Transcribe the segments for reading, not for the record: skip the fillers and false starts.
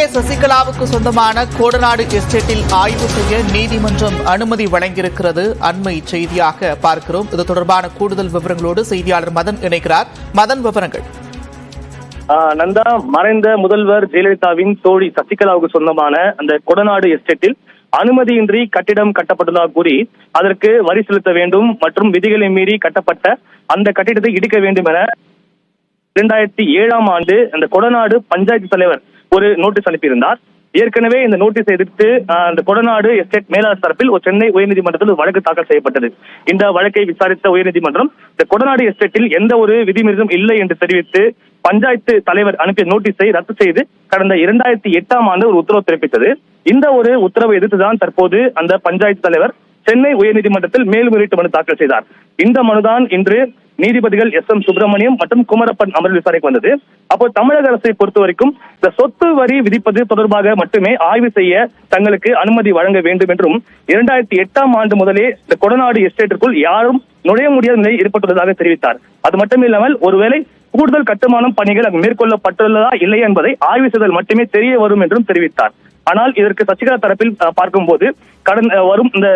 நடிகை சசிகலாவுக்கு சொந்தமான கோடநாடு எஸ்டேட்டில் ஆய்வு செய்ய நீதிமன்றம் அனுமதி வழங்கியிருக்கிறது. அண்மை செய்தியாக பார்க்கிறோம். இது தொடர்பான கூடுதல் விவரங்களோடு செய்தியாளர் மதன் இணைக்கிறார். மதன், விவரங்கள். நந்தா, மறைந்த முதல்வர் ஜெயலலிதாவின் தோழி சசிகலாவுக்கு சொந்தமான அந்த கொடநாடு எஸ்டேட்டில் அனுமதியின்றி கட்டிடம் கட்டப்பட்டதாக கூறி அதற்கு வரி செலுத்த வேண்டும் மற்றும் விதிகளை மீறி கட்டப்பட்ட அந்த கட்டிடத்தை இடிக்க வேண்டும் என 2007ஆம் ஆண்டு அந்த கொடநாடு பஞ்சாயத்து தலைவர் ஒரு நோட்டீஸ் அனுப்பியிருந்தார். ஏற்கனவே இந்த நோட்டீஸை எதிர்த்து அந்த கொடநாடு எஸ்டேட் மேலாளர் தரப்பில் ஒரு சென்னை உயர்நீதிமன்றத்தில் ஒரு வழக்கு தாக்கல் செய்யப்பட்டது. இந்த வழக்கை விசாரித்த உயர்நீதிமன்றம் இந்த கொடநாடு எஸ்டேட்டில் எந்த ஒரு விதிமீறலும் இல்லை என்று தெரிவித்து பஞ்சாயத்து தலைவர் அனுப்பிய நோட்டீஸை ரத்து செய்து கடந்த 2008ஆம் ஆண்டு ஒரு உத்தரவு பிறப்பித்தது. இந்த ஒரு உத்தரவை எதிர்த்துதான் தற்போது அந்த பஞ்சாயத்து தலைவர் சென்னை உயர்நீதிமன்றத்தில் மேல்முறையீட்டு மனு தாக்கல் செய்தார். இந்த மனுதான் இன்று நீதிபதிகள் SM சுப்பிரமணியம் மற்றும் குமரப்பன் அமர்வு விசாரிக்க வந்தது. அப்போ தமிழக அரசை பொறுத்த வரைக்கும் இந்த சொத்து வரி விதிப்பது தொடர்பாக மட்டுமே ஆய்வு செய்ய தங்களுக்கு அனுமதி வழங்க வேண்டும் என்றும் 2008ஆம் ஆண்டு முதலே இந்த கொடநாடு எஸ்டேட்டிற்குள் யாரும் நுழைய முடியாத நிலை ஏற்பட்டுள்ளதாக தெரிவித்தார். அது மட்டுமில்லாமல் ஒருவேளை கூடுதல் கட்டுமானம் பணிகள் அங்கு மேற்கொள்ளப்பட்டுள்ளதா இல்லை என்பதை ஆய்வு செய்தல் மட்டுமே தெரிய வரும் என்றும் தெரிவித்தார். ஆனால் இதற்கு சசிகலா தரப்பில் பார்க்கும்போது வரும் இந்த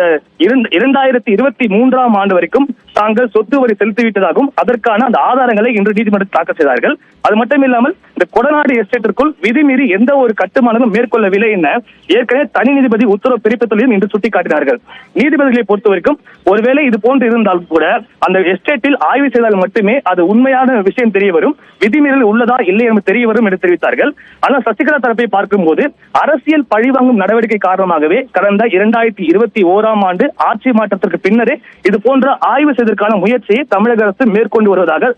2023ஆம் ஆண்டு வரைக்கும் தாங்கள் சொத்து வரி செலுத்திவிட்டதாகவும் அதற்கான அந்த ஆதாரங்களை இன்று நீதிமன்றத்தில் தாக்கல் செய்தார்கள். அது மட்டுமில்லாமல் இந்த கொடநாடு எஸ்டேட்டிற்குள் விதிமீறி எந்த ஒரு கட்டுமானமும் மேற்கொள்ளவில்லை என ஏற்கனவே தனி நீதிபதி உத்தரவு பிறப்பித்துள்ளதையும் இன்று சுட்டிக்காட்டினார்கள். நீதிபதிகளை பொறுத்த வரைக்கும் ஒருவேளை இது போன்று இருந்தால் கூட அந்த எஸ்டேட்டில் ஆய்வு செய்தால் மட்டுமே அது உண்மையான விஷயம் தெரிய வரும், விதிமீறல் உள்ளதா இல்லை என்று தெரிய வரும் என்று தெரிவித்தார்கள். ஆனால் சசிகலா தரப்பை பார்க்கும்போது அரசியல் பழிவாங்கும் நடவடிக்கை காரணமாகவே கடந்த 2021ஆம் ஆண்டு ஆட்சி மாற்றத்திற்கு பின்னரே இது போன்ற ஆய்வு செய்வதற்கான முயற்சியை தமிழக அரசு மேற்கொண்டு வருவதாக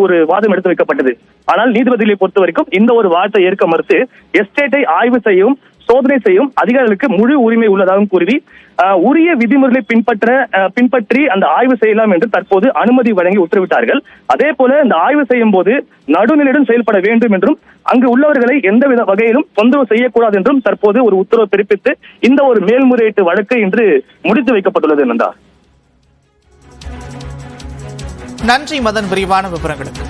ஒரு வாதம் எடுத்து வைக்கப்பட்டது. ஆனால் நீதிபதிகளை பொறுத்த வரைக்கும் இந்த ஒரு வாதத்தை ஏற்க மறுத்து எஸ்டேட்டை ஆய்வு செய்யவும் சோதனை செய்யும் அதிகாரிகளுக்கு முழு உரிமை உள்ளதாகவும் கூறி உரிய விதிமுறைகளை பின்பற்றி அந்த ஆய்வு செய்யலாம் என்று தற்போது அனுமதி வழங்கி உத்தரவிட்டார்கள். அதே போல இந்த ஆய்வு செய்யும் போது நடுநிலையுடன் செயல்பட வேண்டும் என்றும் அங்கு உள்ளவர்களை எந்தவித வகையிலும் தொந்தரவு செய்யக்கூடாது என்றும் தற்போது ஒரு உத்தரவு பிறப்பித்து இந்த ஒரு மேல்முறையீட்டு வழக்கு இன்று முடித்து வைக்கப்பட்டுள்ளது. நன்றி மதன், விரிவான விவரங்களுக்கு.